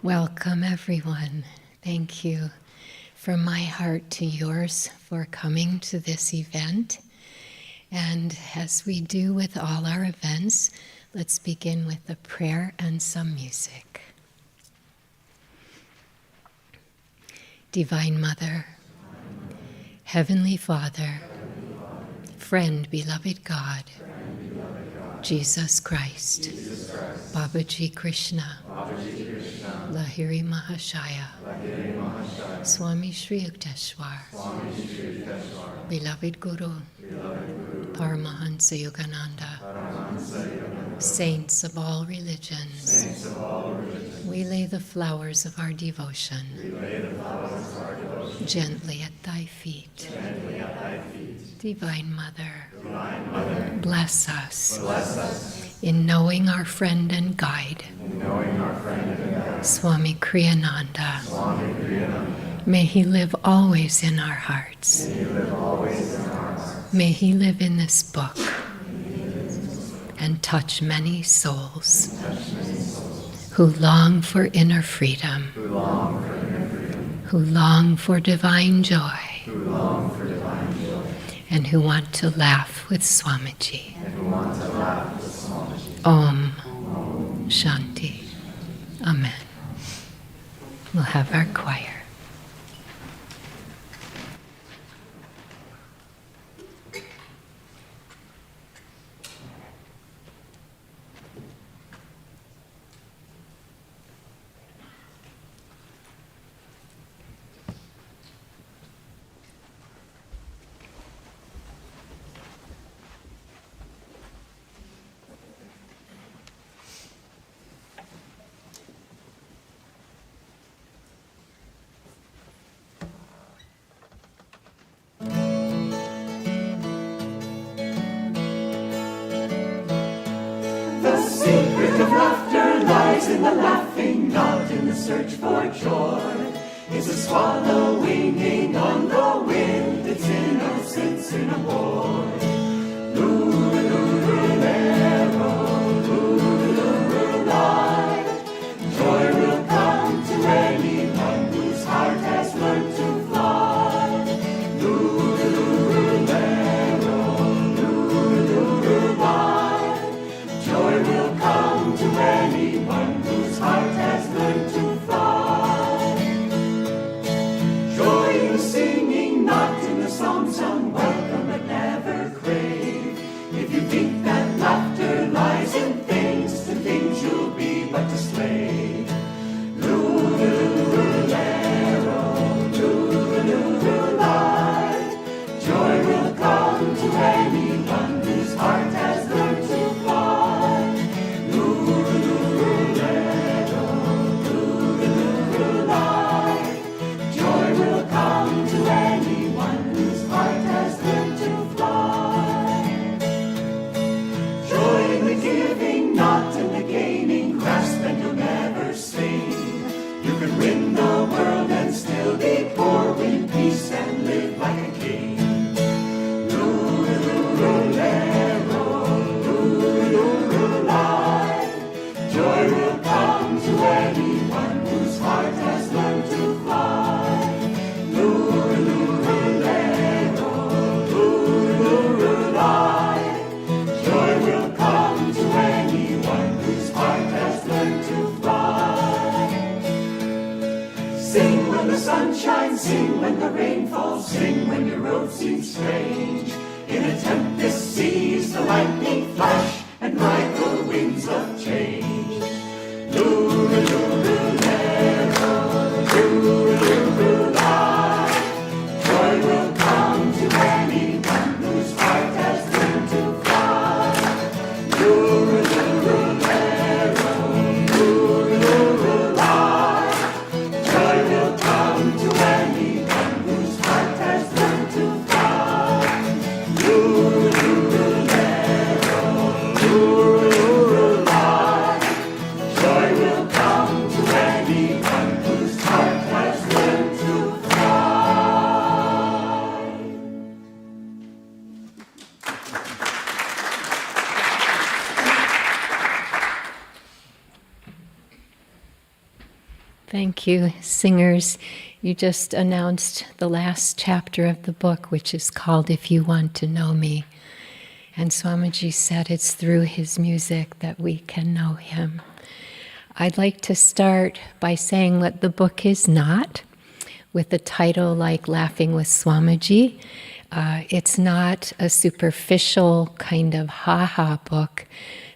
Welcome, everyone. Thank you from my heart to yours for coming to this event. And as we do with all our events, let's begin with a prayer and some music. Divine Mother, Heavenly Father, friend, beloved God, Jesus Christ, Babaji Krishna, Lahiri Mahashaya, Swami Sri Yukteswar, beloved Guru, Paramahansa Yogananda, saints of all religions, we lay the flowers of our devotion gently at thy feet. Divine Mother, bless us in knowing our friend and guide, Swami Kriyananda. May he live always in our hearts. May he live in this book and touch many souls who long for inner freedom, who long for divine joy, and who want to laugh with Swamiji. Om Shanti. Amen. We'll have our choir. In the laughing, not in the search for joy, is a swallow winging on the wind. Its innocence in a boy. Lulu-lulu-lero, lulu-lulu-lie. Joy will come to anyone whose heart has learned to fly. Lulu-lulu-lero, lulu-lulu-lie. Joy will come to anyone whose heart has learned to fly. Joy is singing, not in the song sung welcome but never crave. If you think that laughter lies in things, to things you'll be but a slave. Lulu-lulu-lero, lulu-lulu-lie. Joy will come to anyone whose heart has learned to fly. Joy will come to anyone whose heart has learned to fly. Joy in the giving, not in the gaining. Grasp and you'll never sing. You can win the world and still be poor. Win peace and live like a king. Lulu-lulu-lero, lulu-lulu-lie. Joy will come to anyone whose heart has learned to fly. Lulu-lulu-lero, lulu-lulu-lie. Joy will come to anyone whose heart has learned to fly. Sing when the sun shines, sing when the rain falls, sing when your road seems strange. In a tempest seize the lightning flash and ride the winds of change. Lulu-lulu-lero, lulu-lulu-lie. Joy will come to anyone whose heart has learned to fly. Lulu-lulu-lero, lulu-lulu-lie. Joy will come to anyone whose heart has learned to fly. Lulu-lulu-lero. Thank you, singers. You just announced the last chapter of the book, which is called If You Want to Know Me. And Swamiji said it's through his music that we can know him. I'd like to start by saying what the book is not, with a title like Laughing with Swamiji. It's not a superficial kind of ha-ha book.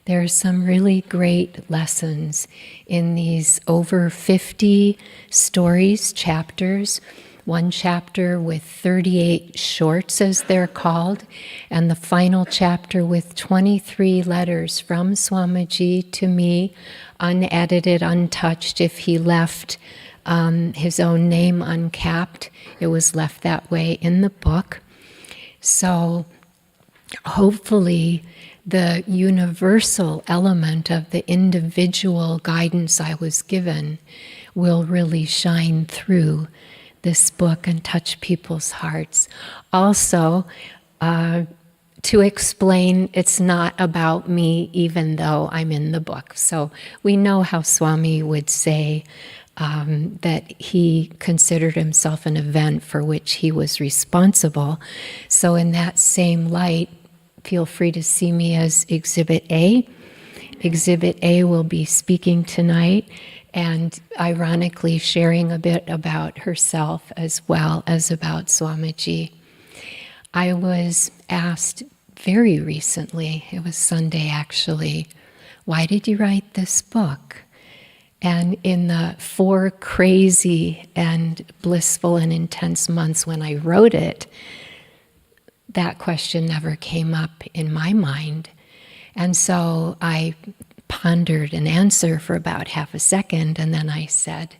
There are some really great lessons in these over 50 stories, chapters, one chapter with 38 shorts, as they're called, and the final chapter with 23 letters from Swamiji to me, unedited, untouched. If he left his own name uncapped, it was left that way in the book. So hopefully the universal element of the individual guidance I was given will really shine through this book and touch people's hearts. Also, to explain, it's not about me, even though I'm in the book. So we know how Swami would say that he considered himself an event for which he was responsible. So in that same light, feel free to see me as Exhibit A. Exhibit A will be speaking tonight and ironically sharing a bit about herself as well as about Swamiji. I was asked very recently, it was Sunday actually, why did you write this book? And in the 4 crazy and blissful and intense months when I wrote it, that question never came up in my mind. And so I pondered an answer for about half a second, and then I said,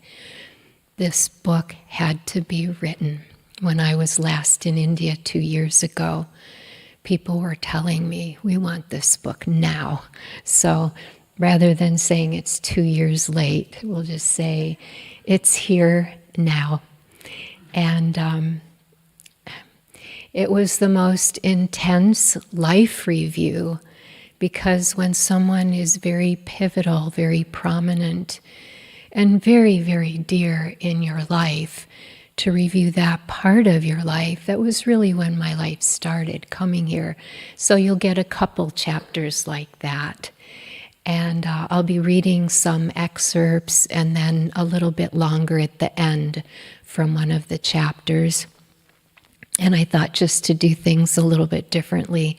this book had to be written. When I was last in India 2 years ago, people were telling me, we want this book now. So rather than saying it's 2 years late, we'll just say it's here now. And it was the most intense life review, because when someone is very pivotal, very prominent, and very, very dear in your life, to review that part of your life, that was really when my life started, coming here. So you'll get a couple chapters like that. And I'll be reading some excerpts and then a little bit longer at the end from one of the chapters. And I thought just to do things a little bit differently,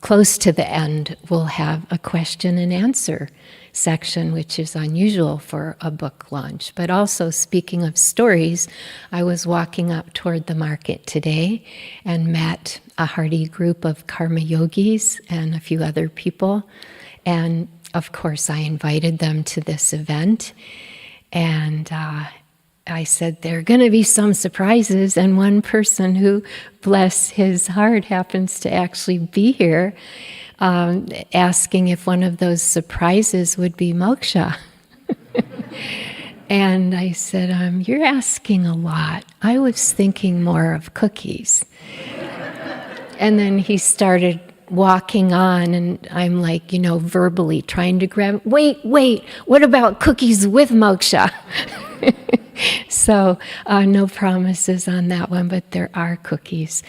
close to the end, we'll have a question and answer section, which is unusual for a book launch. But also, speaking of stories, I was walking up toward the market today and met a hearty group of karma yogis and a few other people. And of course, I invited them to this event. And I said, there are going to be some surprises, and one person who, bless his heart, happens to actually be here, asking if one of those surprises would be moksha. And I said, you're asking a lot. I was thinking more of cookies. And then he started walking on, and I'm like, verbally trying to grab, wait, what about cookies with moksha? So no promises on that one, but there are cookies.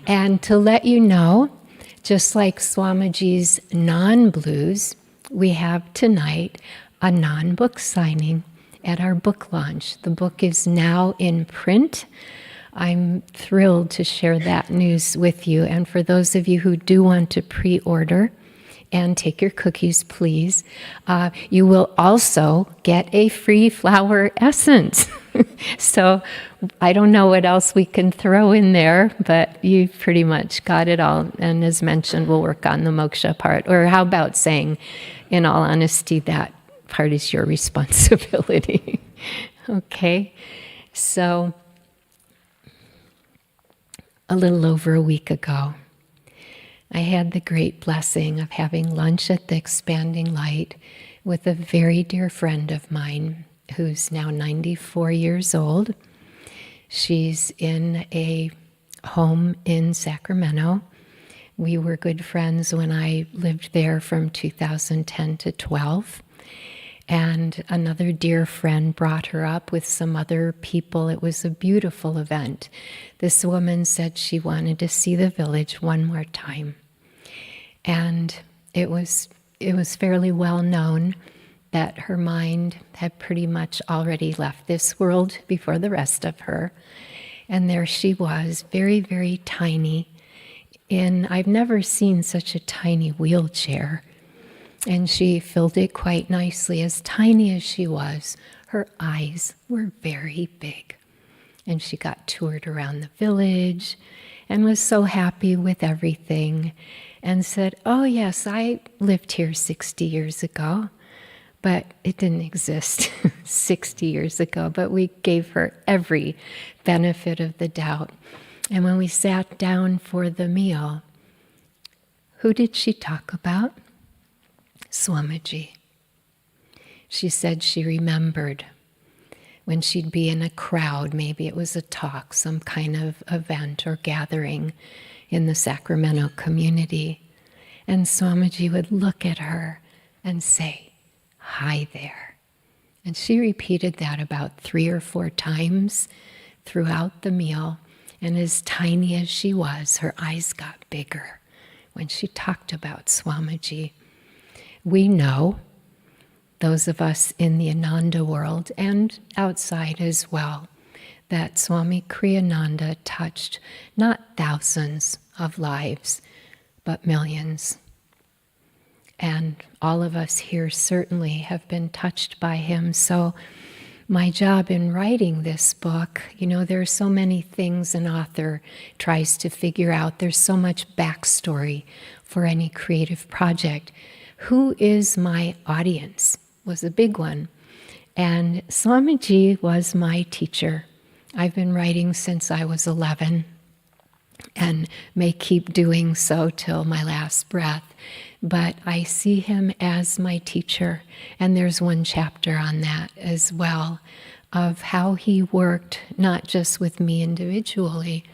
And to let you know, just like Swamiji's non-blues, we have tonight a non-book signing at our book launch. The book is now in print. I'm thrilled to share that news with you. And for those of you who do want to pre-order, and take your cookies, please, you will also get a free flower essence. So I don't know what else we can throw in there, but you pretty much got it all. And as mentioned, we'll work on the moksha part. Or how about saying, in all honesty, that part is your responsibility. Okay, so a little over a week ago, I had the great blessing of having lunch at the Expanding Light with a very dear friend of mine who's now 94 years old. She's in a home in Sacramento. We were good friends when I lived there from 2010 to 12. And another dear friend brought her up with some other people. It was a beautiful event. This woman said she wanted to see the village one more time. And it was fairly well known that her mind had pretty much already left this world before the rest of her. And there she was, very, very tiny. I've never seen such a tiny wheelchair. And she filled it quite nicely. As tiny as she was, her eyes were very big. And she got toured around the village and was so happy with everything and said, "Oh yes, I lived here 60 years ago." But it didn't exist 60 years ago, but we gave her every benefit of the doubt. And when we sat down for the meal, who did she talk about? Swamiji. She said she remembered when she'd be in a crowd, maybe it was a talk, some kind of event or gathering in the Sacramento community, and Swamiji would look at her and say, "Hi there." And she repeated that about 3 or 4 times throughout the meal, and as tiny as she was, her eyes got bigger when she talked about Swamiji. We know, those of us in the Ananda world and outside as well, that Swami Kriyananda touched not thousands of lives, but millions. And all of us here certainly have been touched by him. So my job in writing this book, there are so many things an author tries to figure out. There's so much backstory for any creative project. Who is my audience was a big one. And Swamiji was my teacher. I've been writing since I was 11 and may keep doing so till my last breath. But I see him as my teacher. And there's one chapter on that as well, of how he worked not just with me individually,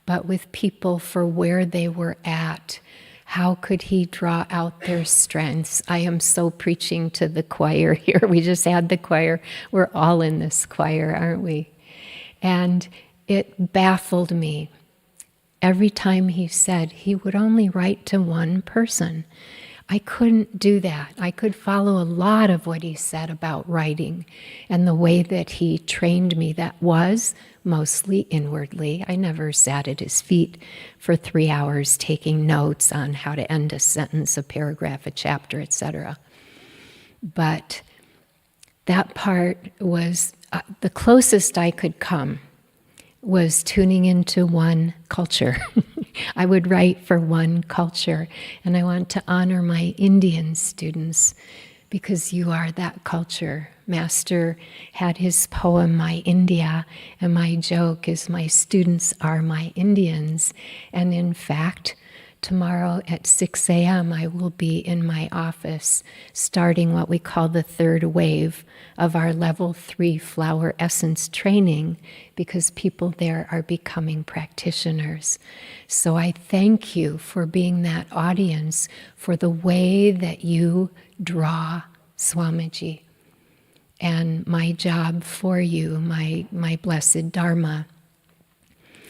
but with people for where they were at. How could he draw out their strengths? I am so preaching to the choir here. We just had the choir. We're all in this choir, aren't we? And it baffled me. Every time he said he would only write to one person. I couldn't do that. I could follow a lot of what he said about writing and the way that he trained me. That was mostly inwardly. I never sat at his feet for 3 hours taking notes on how to end a sentence, a paragraph, a chapter, etc. But that part was the closest I could come was tuning into one culture. I would write for one culture, and I want to honor my Indian students because you are that culture. Master had his poem, My India, and my joke is my students are my Indians. And in fact, tomorrow at 6 a.m., I will be in my office starting what we call the 3rd wave of our level 3 flower essence training because people there are becoming practitioners. So I thank you for being that audience, for the way that you draw Swamiji. And my job for you, my blessed Dharma,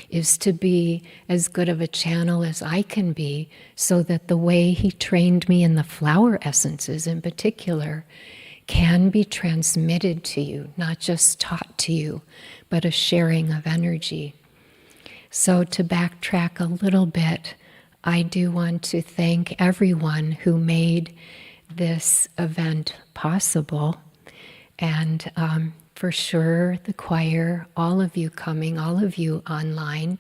is to be as good of a channel as I can be so that the way he trained me in the flower essences in particular can be transmitted to you, not just taught to you, but a sharing of energy. So to backtrack a little bit, I do want to thank everyone who made this event possible. And for sure, the choir, all of you coming, all of you online,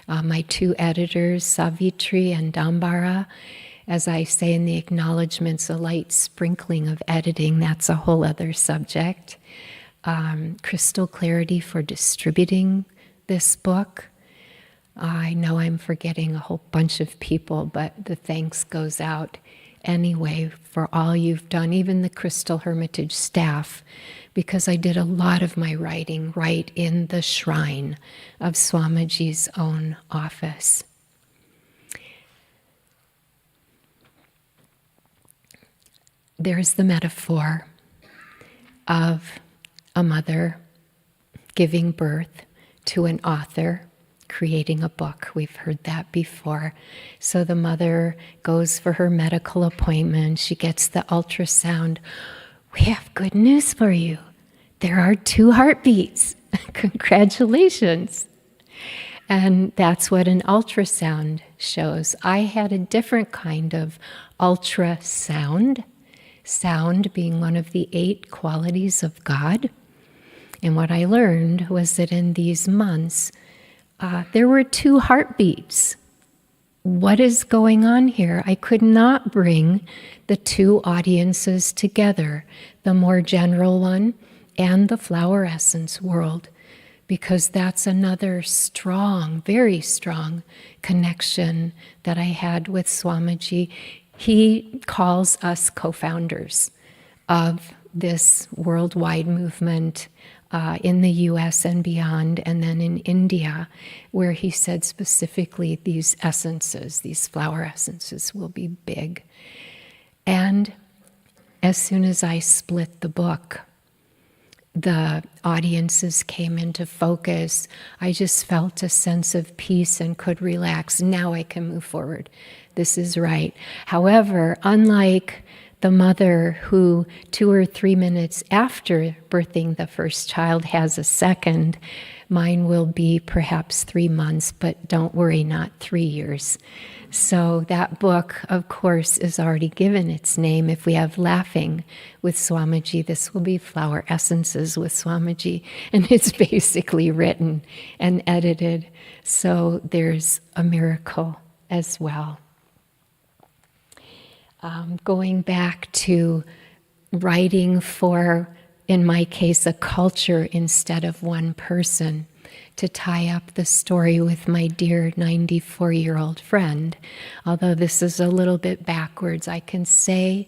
my 2 editors, Savitri and Dambara. As I say in the acknowledgments, a light sprinkling of editing, that's a whole other subject. Crystal Clarity for distributing this book. I know I'm forgetting a whole bunch of people, but the thanks goes out anyway for all you've done, even the Crystal Hermitage staff, because I did a lot of my writing right in the shrine of Swamiji's own office. There's the metaphor. of a mother giving birth to an author creating a book. We've heard that before. So the mother goes for her medical appointment. She gets the ultrasound. We have good news for you. There are 2 heartbeats. Congratulations. And that's what an ultrasound shows. I had a different kind of ultrasound, sound being one of the 8 qualities of God. And what I learned was that in these months, there were 2 heartbeats. What is going on here? I could not bring the 2 audiences together, the more general one and the flower essence world, because that's another strong, very strong connection that I had with Swamiji. He calls us co-founders of this worldwide movement in the US and beyond, and then in India, where he said specifically these essences, these flower essences, will be big. And as soon as I split the book, the audiences came into focus. I just felt a sense of peace and could relax. Now I can move forward. This is right. However, unlike the mother who 2 or 3 minutes after birthing the first child has a second, mine will be perhaps 3 months, but don't worry, not 3 years. So that book, of course, is already given its name. If we have Laughing with Swamiji, this will be Flower Essences with Swamiji, and it's basically written and edited. So there's a miracle as well. Going back to writing for, in my case, a culture instead of one person, to tie up the story with my dear 94-year-old friend. Although this is a little bit backwards, I can say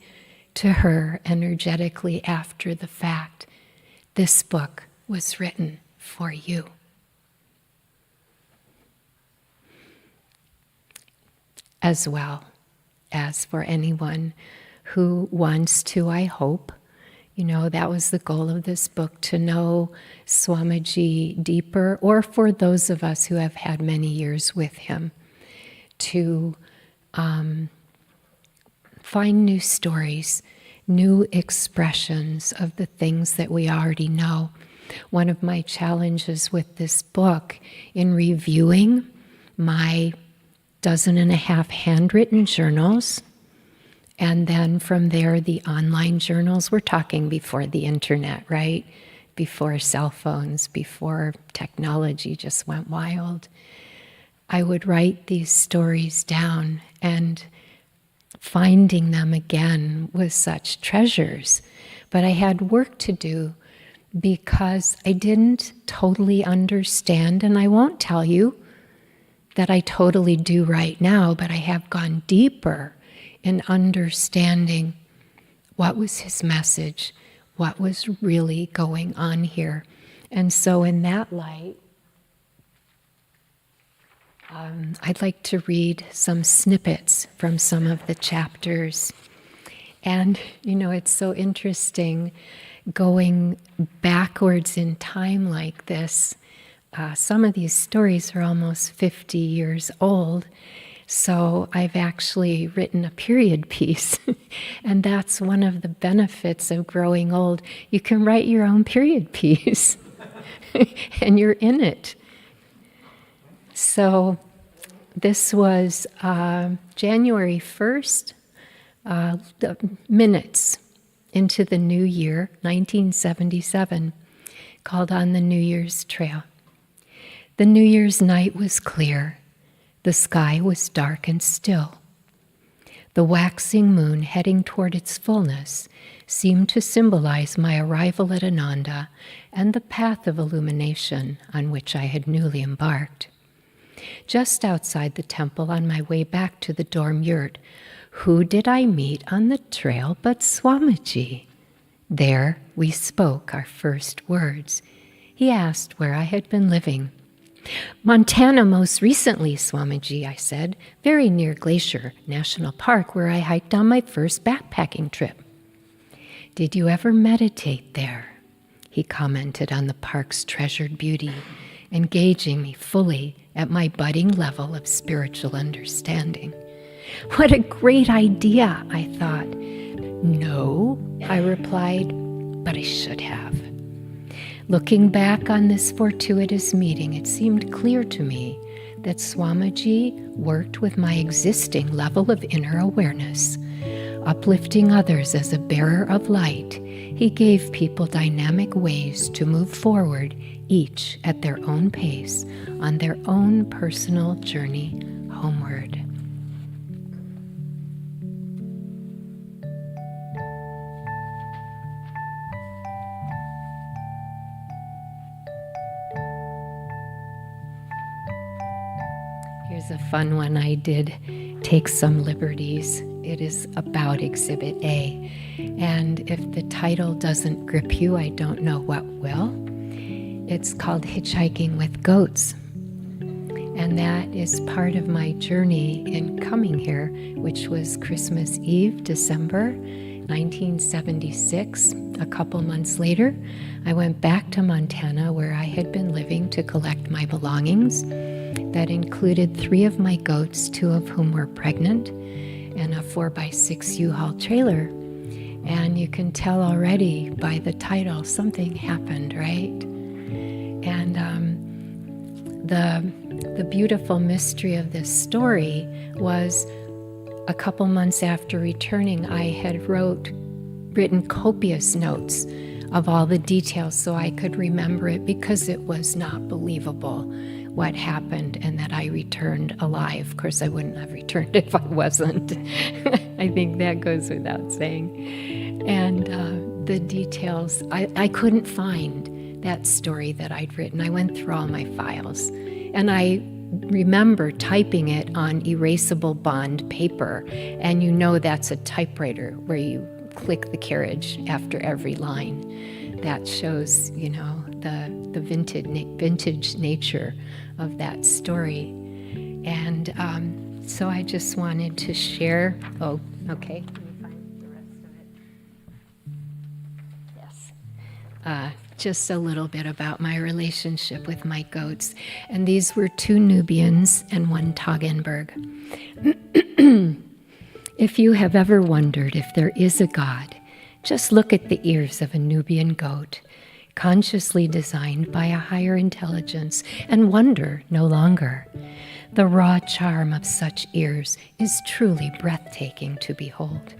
to her energetically after the fact, this book was written for you. As well as for anyone who wants to, I hope. You know, that was the goal of this book, to know Swamiji deeper, or for those of us who have had many years with him, to find new stories, new expressions of the things that we already know. One of my challenges with this book, in reviewing my 12.5 handwritten journals, and then from there the online journals. We're talking before the internet, right? Before cell phones, before technology just went wild. I would write these stories down, and finding them again was such treasures. But I had work to do because I didn't totally understand, and I won't tell you that I totally do right now, but I have gone deeper in understanding what was his message, what was really going on here. And so in that light, I'd like to read some snippets from some of the chapters. And, you know, it's so interesting going backwards in time like this. Some of these stories are almost 50 years old, so I've actually written a period piece, and that's one of the benefits of growing old. You can write your own period piece, and you're in it. So this was January 1st, the minutes into the new year, 1977, called On the New Year's Trail. The New Year's night was clear. The sky was dark and still. The waxing moon, heading toward its fullness, seemed to symbolize my arrival at Ananda and the path of illumination on which I had newly embarked. Just outside the temple, on my way back to the dorm yurt, who did I meet on the trail but Swamiji? There we spoke our first words. He asked where I had been living. Montana most recently, Swamiji, I said, very near Glacier National Park, where I hiked on my first backpacking trip. Did you ever meditate there? he commented on the park's treasured beauty, engaging me fully at my budding level of spiritual understanding. What a great idea, I thought. No, I replied, but I should have. Looking back on this fortuitous meeting, it seemed clear to me that Swamiji worked with my existing level of inner awareness. Uplifting others as a bearer of light, he gave people dynamic ways to move forward, each at their own pace, on their own personal journey homeward. Here's a fun one. I did take some liberties. It is about Exhibit A. And if the title doesn't grip you, I don't know what will. It's called Hitchhiking with Goats. And that is part of my journey in coming here, which was Christmas Eve, December 1976. A couple months later, I went back to Montana, where I had been living, to collect my belongings. That included 3 of my goats, 2 of whom were pregnant, and a 4x6 U-Haul trailer. And you can tell already by the title, something happened, right? And the beautiful mystery of this story was a couple months after returning, I had written copious notes of all the details so I could remember it, because it was not believable what happened and that I returned alive. Of course, I wouldn't have returned if I wasn't. I think that goes without saying. And the details, I couldn't find that story that I'd written. I went through all my files, and I remember typing it on erasable bond paper, and you know that's a typewriter where you click the carriage after every line. That shows, the vintage nature of that story. And so I just wanted to share. Oh, okay. Let me find the rest of it. Yes. Just a little bit about my relationship with my goats. And these were 2 Nubians and 1 Toggenburg. If you have ever wondered if there is a God, just look at the ears of a Nubian goat, consciously designed by a higher intelligence, and wonder no longer. The raw charm of such ears is truly breathtaking to behold.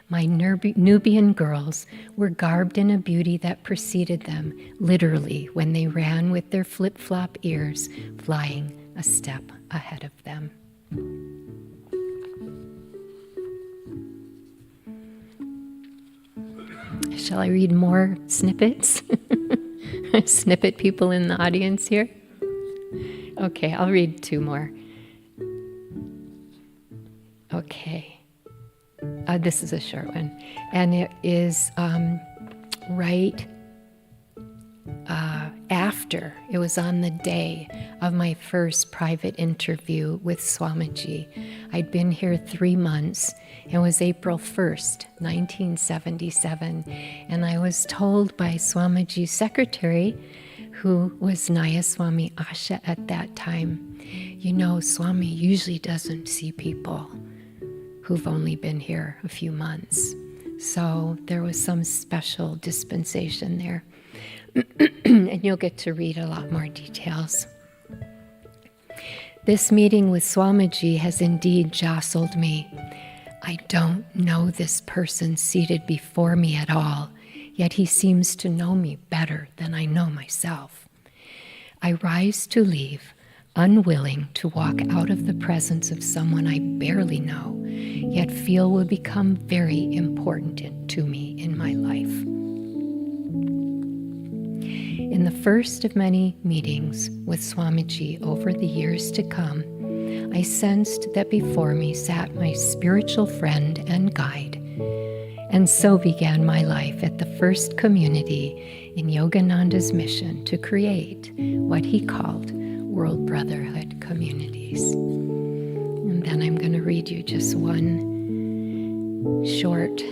My Nubian girls were garbed in a beauty that preceded them, literally, when they ran with their flip-flop ears flying a step ahead of them. Shall I read more snippets? Snippet people in the audience here? Okay, I'll read 2 more. Okay. This is a short one. And it is right after, it was on the day of my first private interview with Swamiji. I'd been here 3 months. It was April 1st, 1977, and I was told by Swamiji's secretary, who was Naya Swami Asha at that time, Swami usually doesn't see people who've only been here a few months. So there was some special dispensation there. And you'll get to read a lot more details. This meeting with Swamiji has indeed jostled me. I don't know this person seated before me at all, yet he seems to know me better than I know myself. I rise to leave, unwilling to walk out of the presence of someone I barely know, yet feel will become very important to me in my life. In the first of many meetings with Swamiji over the years to come, I sensed that before me sat my spiritual friend and guide. And so began my life at the first community in Yogananda's mission to create what he called World Brotherhood communities. And then I'm going to read you just one short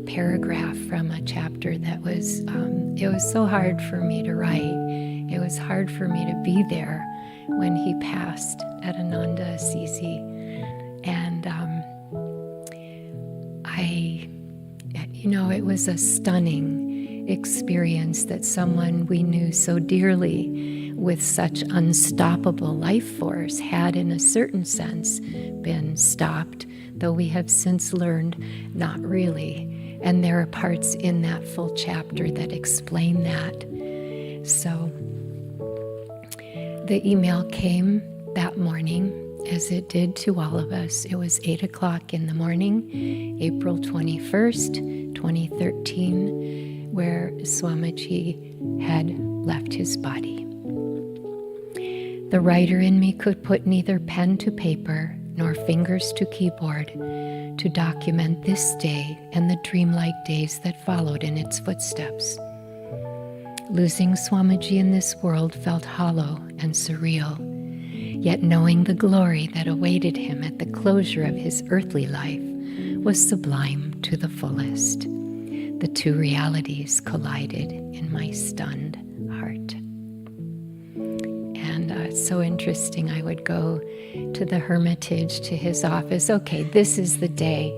paragraph from a chapter that was, it was so hard for me to write. It was hard for me to be there when he passed at Ananda Assisi. And it was a stunning experience that someone we knew so dearly with such unstoppable life force had in a certain sense been stopped, though we have since learned not really. And there are parts in that full chapter that explain that. So the email came that morning, as it did to all of us. It was 8 o'clock in the morning, April 21st, 2013, where Swamiji had left his body. The writer in me could put neither pen to paper nor fingers to keyboard to document this day and the dreamlike days that followed in its footsteps. Losing Swamiji in this world felt hollow and surreal, yet knowing the glory that awaited him at the closure of his earthly life was sublime to the fullest. The two realities collided in my stunned heart. And it's so interesting. I would go to the Hermitage, to his office. Okay, this is the day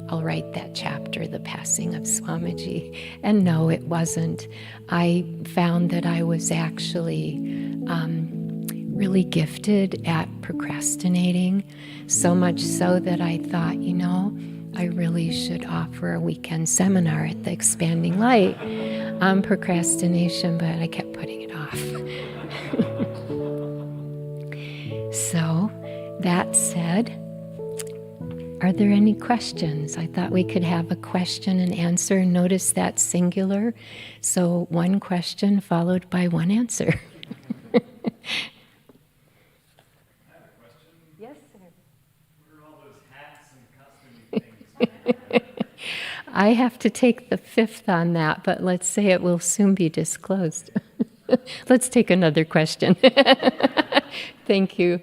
I'll write that chapter, the passing of Swamiji. And no, it wasn't. I found that I was actually really gifted at procrastinating, so much so that I thought, I really should offer a weekend seminar at the Expanding Light on procrastination, but I kept putting it off. So, that said, are there any questions? I thought we could have a question and answer. Notice that singular. So one question followed by one answer. Yes, sir. What are all those hats and custom things? I have to take the fifth on that, but let's say it will soon be disclosed. Let's take another question. Thank you.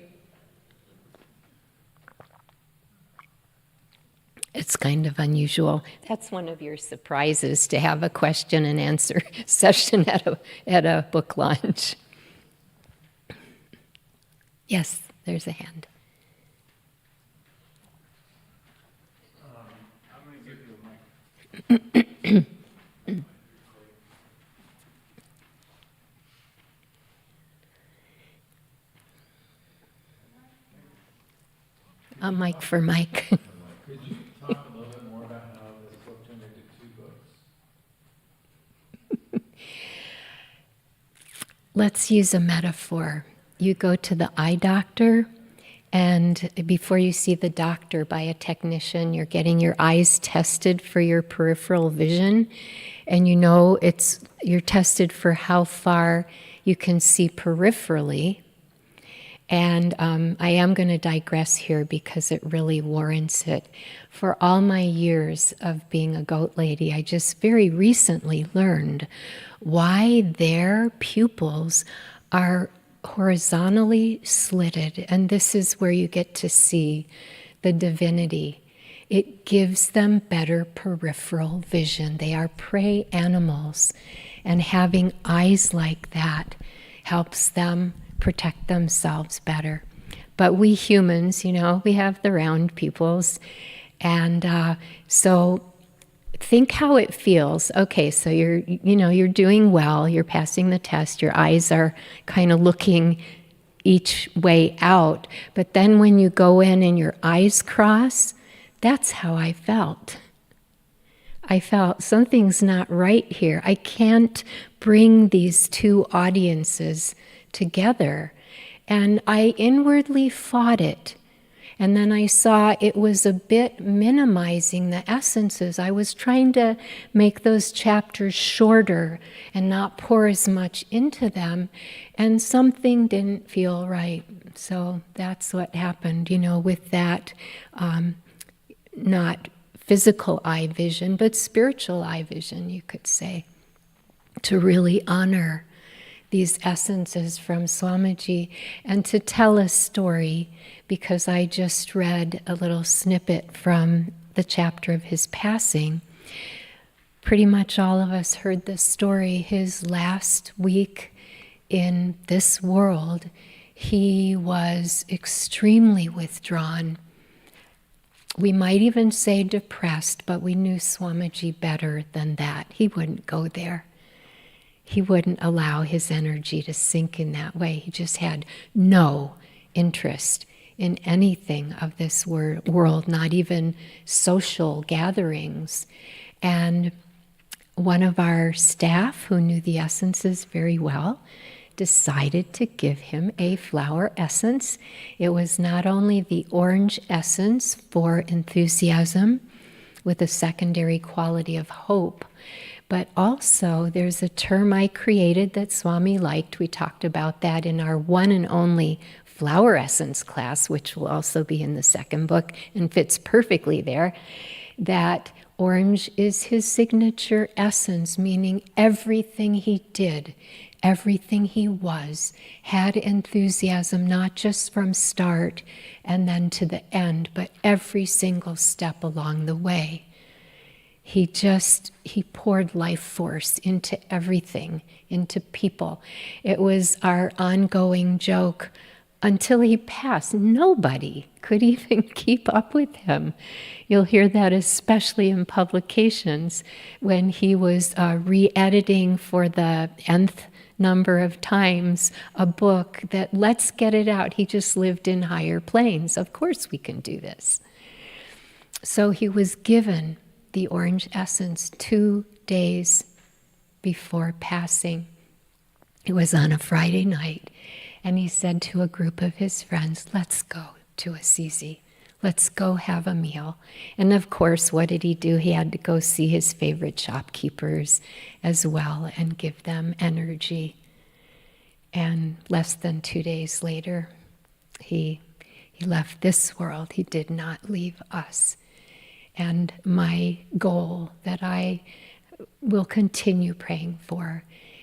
It's kind of unusual. That's one of your surprises, to have a question and answer session at a book launch. Yes, there's a hand. I'm going to give you a mic. A mic for Mike. Could you talk a little bit more about how this book turned into 2 books? Let's use a metaphor. You go to the eye doctor, and before you see the doctor by a technician, you're getting your eyes tested for your peripheral vision, and you're tested for how far you can see peripherally. And I am going to digress here because it really warrants it. For all my years of being a goat lady, I just very recently learned why their pupils are horizontally slitted. And this is where you get to see the divinity. It gives them better peripheral vision. They are prey animals. And having eyes like that helps them protect themselves better. But we humans, we have the round pupils. And so think how it feels. Okay, so you're doing well, you're passing the test, your eyes are kind of looking each way out. But then when you go in and your eyes cross, that's how I felt. I felt something's not right here. I can't bring these two audiences together. And I inwardly fought it. And then I saw it was a bit minimizing the essences. I was trying to make those chapters shorter and not pour as much into them. And something didn't feel right. So that's what happened, with that, not physical eye vision, but spiritual eye vision, you could say, to really honor these essences from Swamiji, and to tell a story, because I just read a little snippet from the chapter of his passing. pretty much all of us heard this story. His last week in this world, he was extremely withdrawn. We might even say depressed, but we knew Swamiji better than that. He wouldn't go there. He wouldn't allow his energy to sink in that way. He just had no interest in anything of this world, not even social gatherings. And one of our staff, who knew the essences very well, decided to give him a flower essence. It was not only the orange essence for enthusiasm with a secondary quality of hope, but also there's a term I created that Swami liked. We talked about that in our one and only flower essence class, which will also be in the second book and fits perfectly there, that orange is his signature essence, meaning everything he did, everything he was, had enthusiasm, not just from start and then to the end, but every single step along the way. He poured life force into everything, into people. It was our ongoing joke. Until he passed, nobody could even keep up with him. You'll hear that especially in publications when he was re-editing for the nth number of times a book that, let's get it out. He just lived in higher planes. Of course we can do this. So he was given the orange essence 2 days before passing. It was on a Friday night. And he said to a group of his friends, let's go to Assisi. Let's go have a meal. And of course, what did he do? He had to go see his favorite shopkeepers as well and give them energy. And less than 2 days later, he left this world. He did not leave us. And my goal that I will continue praying for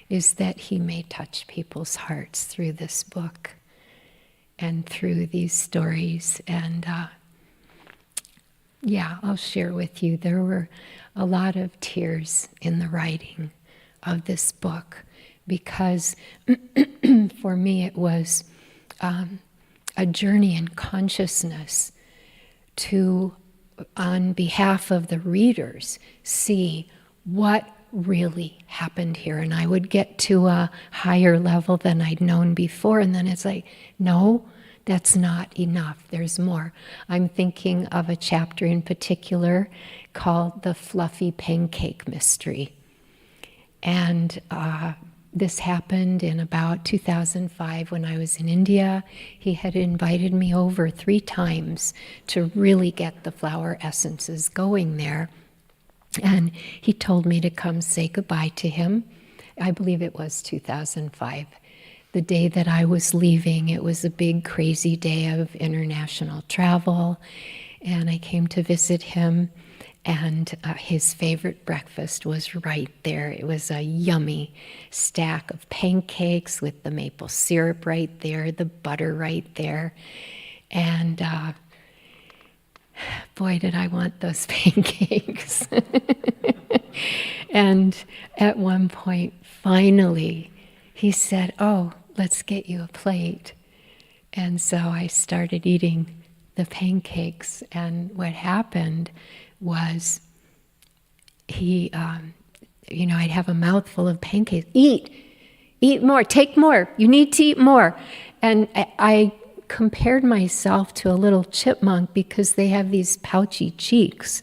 is that he may touch people's hearts through this book and through these stories. And I'll share with you, there were a lot of tears in the writing of this book because for me it was a journey in consciousness to, on behalf of the readers, see what really happened here. And I would get to a higher level than I'd known before, and then it's like, no, that's not enough. There's more. I'm thinking of a chapter in particular called The Fluffy Pancake Mystery. And this happened in about 2005 when I was in India. He had invited me over 3 times to really get the flower essences going there. And he told me to come say goodbye to him. I believe it was 2005. The day that I was leaving, it was a big, crazy day of international travel. And I came to visit him, and his favorite breakfast was right there. It was a yummy stack of pancakes with the maple syrup right there, the butter right there. And boy, did I want those pancakes. And at one point, finally, he said, oh, let's get you a plate. And so I started eating the pancakes. And what happened was I'd have a mouthful of pancakes. Eat more, take more. You need to eat more. And I compared myself to a little chipmunk because they have these pouchy cheeks.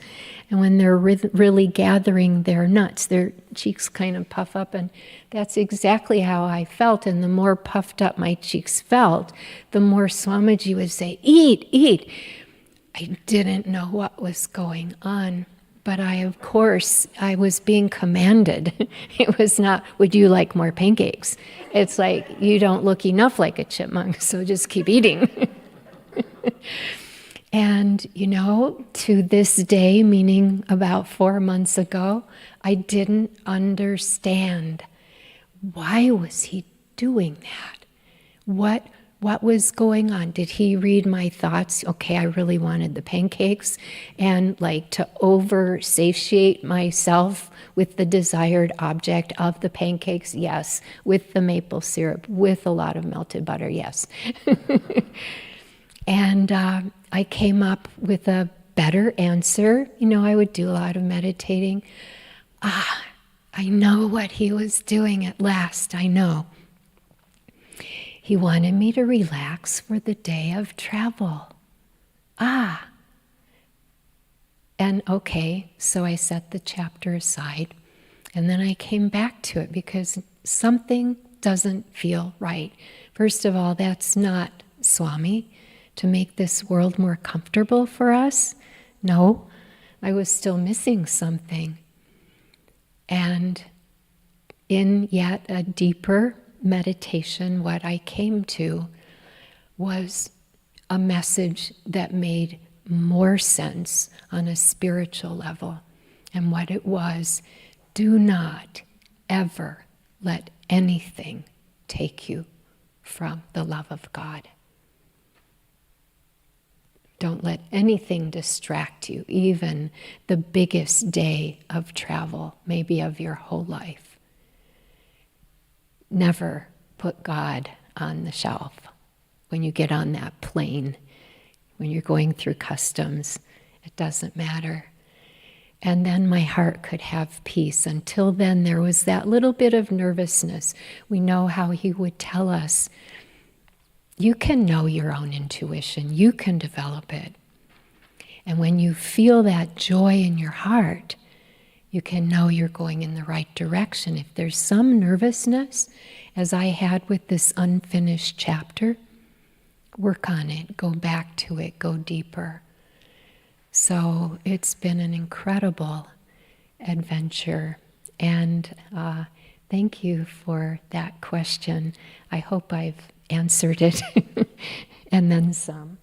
And when they're really gathering their nuts, their cheeks kind of puff up. And that's exactly how I felt. And the more puffed up my cheeks felt, the more Swamiji would say, eat, eat. I didn't know what was going on. But I was being commanded. It was not, would you like more pancakes? It's like, you don't look enough like a chipmunk, so just keep eating. And, to this day, meaning about 4 months ago, I didn't understand. Why was he doing that? What What was going on? Did he read my thoughts? Okay, I really wanted the pancakes, and like to over satiate myself with the desired object of the pancakes, yes. With the maple syrup, with a lot of melted butter, yes. And I came up with a better answer. I would do a lot of meditating. I know what he was doing at last, I know. He wanted me to relax for the day of travel. And okay, so I set the chapter aside, and then I came back to it because something doesn't feel right. First of all, that's not Swami, to make this world more comfortable for us. No, I was still missing something. And in yet a deeper meditation, what I came to was a message that made more sense on a spiritual level. And what it was, do not ever let anything take you from the love of God. Don't let anything distract you, even the biggest day of travel, maybe of your whole life. Never put God on the shelf when you get on that plane, when you're going through customs. It doesn't matter. And then my heart could have peace. Until then, there was that little bit of nervousness. We know how he would tell us, you can know your own intuition. You can develop it. And when you feel that joy in your heart, you can know you're going in the right direction. If there's some nervousness, as I had with this unfinished chapter, work on it, go back to it, go deeper. So it's been an incredible adventure. And thank you for that question. I hope I've answered it and then some.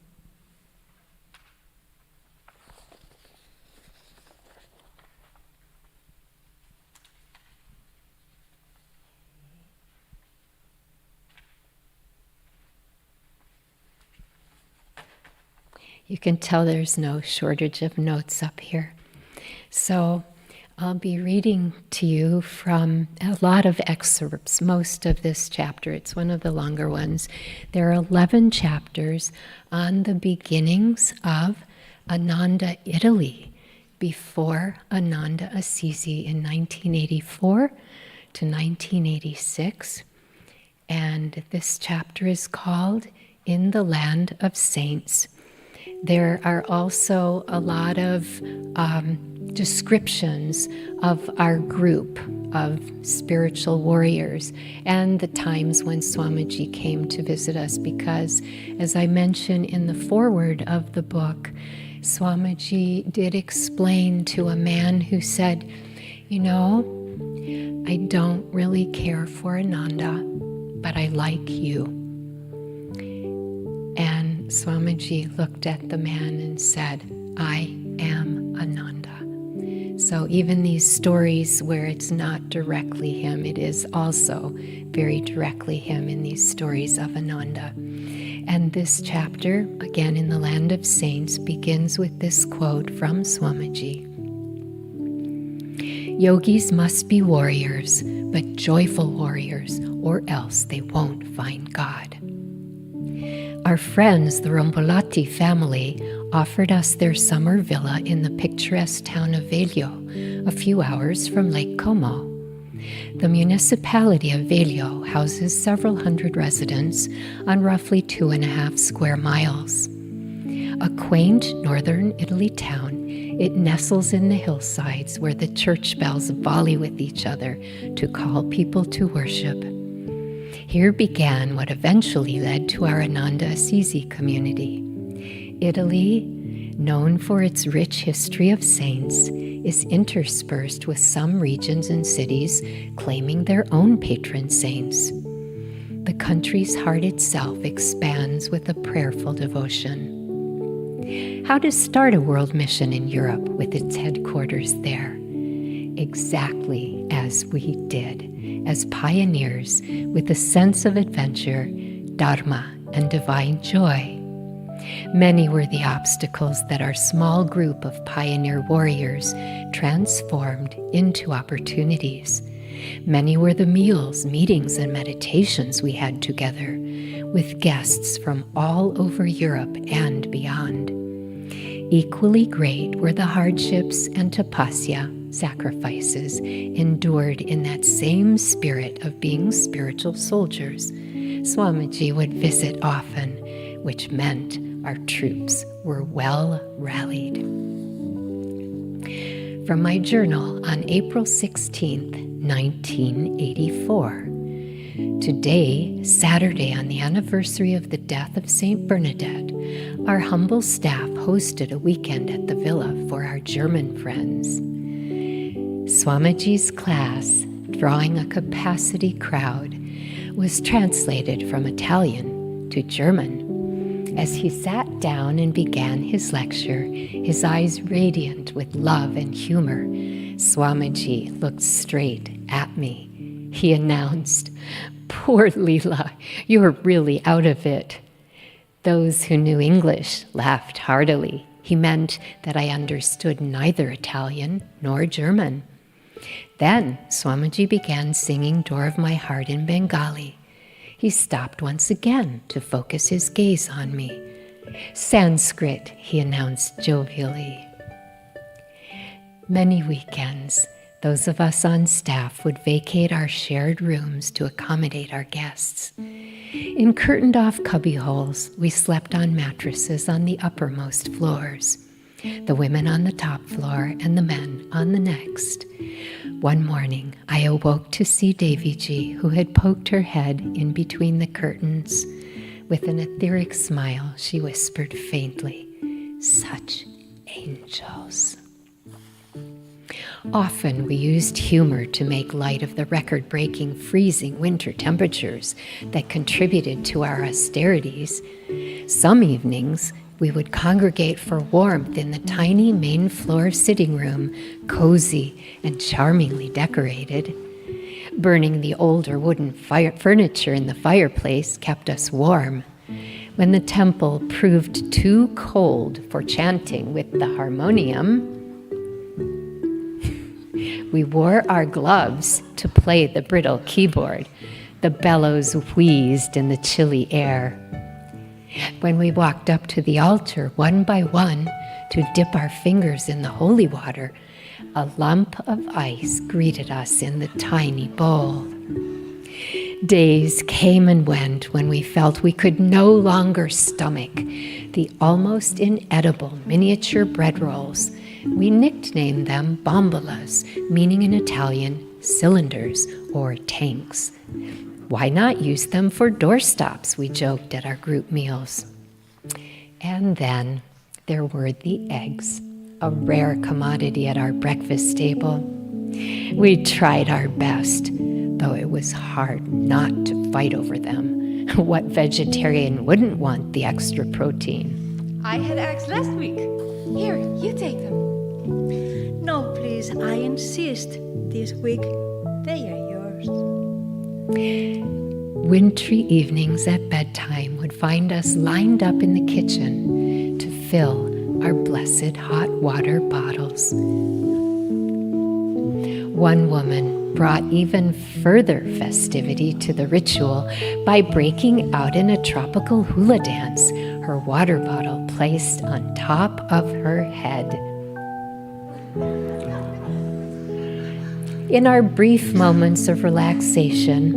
You can tell there's no shortage of notes up here. So I'll be reading to you from a lot of excerpts, most of this chapter. It's one of the longer ones. There are 11 chapters on the beginnings of Ananda, Italy, before Ananda Assisi in 1984 to 1986. And this chapter is called In the Land of Saints. There are also a lot of descriptions of our group of spiritual warriors and the times when Swamiji came to visit us, because, as I mention in the foreword of the book, Swamiji did explain to a man who said, I don't really care for Ananda, but I like you. And Swamiji looked at the man and said, I am Ananda. So even these stories where it's not directly him, it is also very directly him in these stories of Ananda. And this chapter, again in the Land of Saints, begins with this quote from Swamiji. Yogis must be warriors, but joyful warriors, or else they won't find God. Our friends, the Rombolati family, offered us their summer villa in the picturesque town of Veglio, a few hours from Lake Como. The municipality of Veglio houses several hundred residents on roughly 2.5 square miles. A quaint northern Italy town, it nestles in the hillsides where the church bells volley with each other to call people to worship. Here began what eventually led to our Ananda Assisi community. Italy, known for its rich history of saints, is interspersed with some regions and cities claiming their own patron saints. The country's heart itself expands with a prayerful devotion. How to start a world mission in Europe with its headquarters there? Exactly as we did, as pioneers with a sense of adventure, dharma and divine joy. Many were the obstacles that our small group of pioneer warriors transformed into opportunities. Many were the meals, meetings, and meditations we had together with guests from all over Europe and beyond. Equally great were the hardships and tapasya, sacrifices, endured in that same spirit of being spiritual soldiers. Swamiji would visit often, which meant our troops were well rallied. From my journal on April 16th, 1984. Today, Saturday, on the anniversary of the death of Saint Bernadette, our humble staff hosted a weekend at the villa for our German friends. Swamiji's class, Drawing a Capacity Crowd, was translated from Italian to German. As he sat down and began his lecture, his eyes radiant with love and humor, Swamiji looked straight at me. He announced, "Poor Lila, you're really out of it." Those who knew English laughed heartily. He meant that I understood neither Italian nor German. Then Swamiji began singing Door of My Heart in Bengali. He stopped once again to focus his gaze on me. "Sanskrit," he announced jovially. Many weekends, those of us on staff would vacate our shared rooms to accommodate our guests. In curtained-off cubbyholes, we slept on mattresses on the uppermost floors, the women on the top floor and the men on the next. One morning, I awoke to see Deviji, who had poked her head in between the curtains. With an etheric smile, she whispered faintly, "Such angels." Often we used humor to make light of the record-breaking freezing winter temperatures that contributed to our austerities. Some evenings, we would congregate for warmth in the tiny main floor sitting room, cozy and charmingly decorated. Burning the older wooden furniture in the fireplace kept us warm. When the temple proved too cold for chanting with the harmonium, we wore our gloves to play the brittle keyboard. The bellows wheezed in the chilly air. When we walked up to the altar one by one to dip our fingers in the holy water, a lump of ice greeted us in the tiny bowl. Days came and went when we felt we could no longer stomach the almost inedible miniature bread rolls. We nicknamed them bombolas, meaning in Italian cylinders or tanks. Why not use them for doorstops, we joked at our group meals. And then there were the eggs, a rare commodity at our breakfast table. We tried our best, though it was hard not to fight over them. What vegetarian wouldn't want the extra protein? I had eggs last week. Here, you take them. No, please, I insist. This week, they are yours. Wintry evenings at bedtime would find us lined up in the kitchen to fill our blessed hot water bottles. One woman brought even further festivity to the ritual by breaking out in a tropical hula dance, her water bottle placed on top of her head. In our brief moments of relaxation,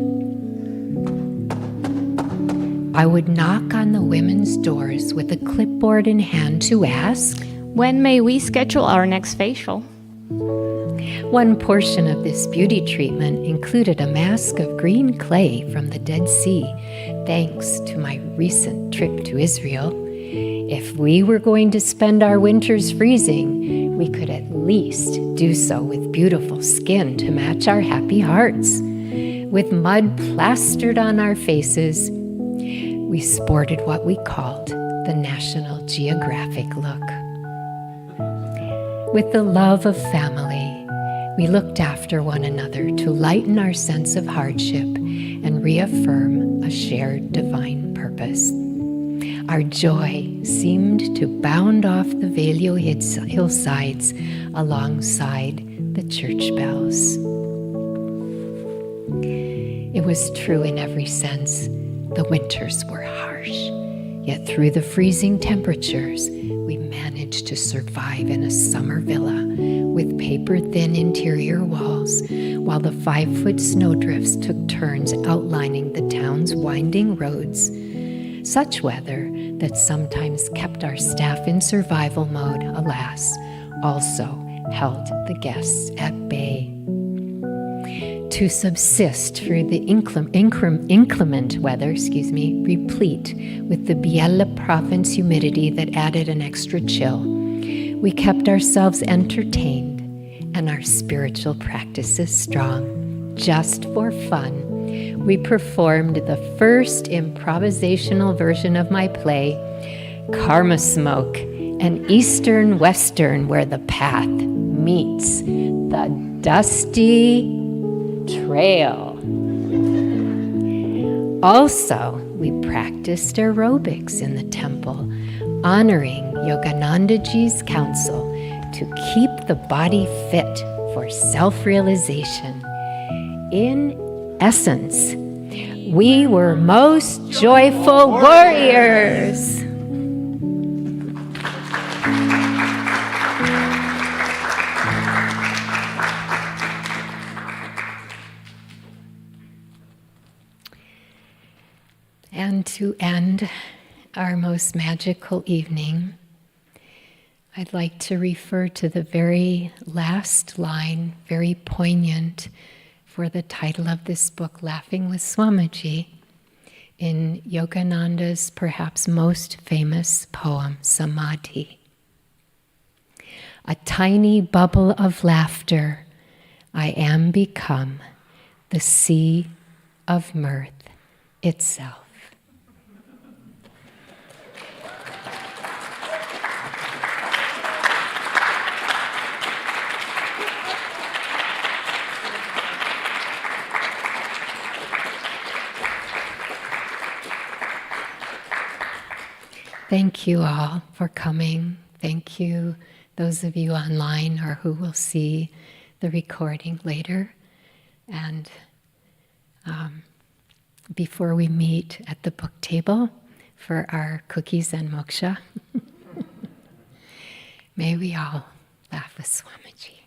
I would knock on the women's doors with a clipboard in hand to ask, "When may we schedule our next facial?" One portion of this beauty treatment included a mask of green clay from the Dead Sea, thanks to my recent trip to Israel. If we were going to spend our winters freezing, we could at least do so with beautiful skin to match our happy hearts. With mud plastered on our faces, we sported what we called the National Geographic look. With the love of family, we looked after one another to lighten our sense of hardship and reaffirm a shared divine purpose. Our joy seemed to bound off the Velio hillsides alongside the church bells. It was true in every sense. The winters were harsh, yet through the freezing temperatures, we managed to survive in a summer villa with paper-thin interior walls, while the 5-foot snowdrifts took turns outlining the town's winding roads. Such weather that sometimes kept our staff in survival mode, alas, also held the guests at bay. To subsist through the inclement weather, replete with the Biella province humidity that added an extra chill, we kept ourselves entertained and our spiritual practices strong. Just for fun, we performed the first improvisational version of my play, Karma Smoke, an Eastern Western where the path meets the dusty trail. Also, we practiced aerobics in the temple, honoring Yoganandaji's counsel to keep the body fit for self-realization. In essence, we were most joyful warriors. And to end our most magical evening, I'd like to refer to the very last line, very poignant for the title of this book, Laughing with Swamiji, in Yogananda's perhaps most famous poem, Samadhi. A tiny bubble of laughter, I am become the sea of mirth itself. Thank you all for coming. Thank you, those of you online or who will see the recording later. And before we meet at the book table for our cookies and moksha, may we all laugh with Swamiji.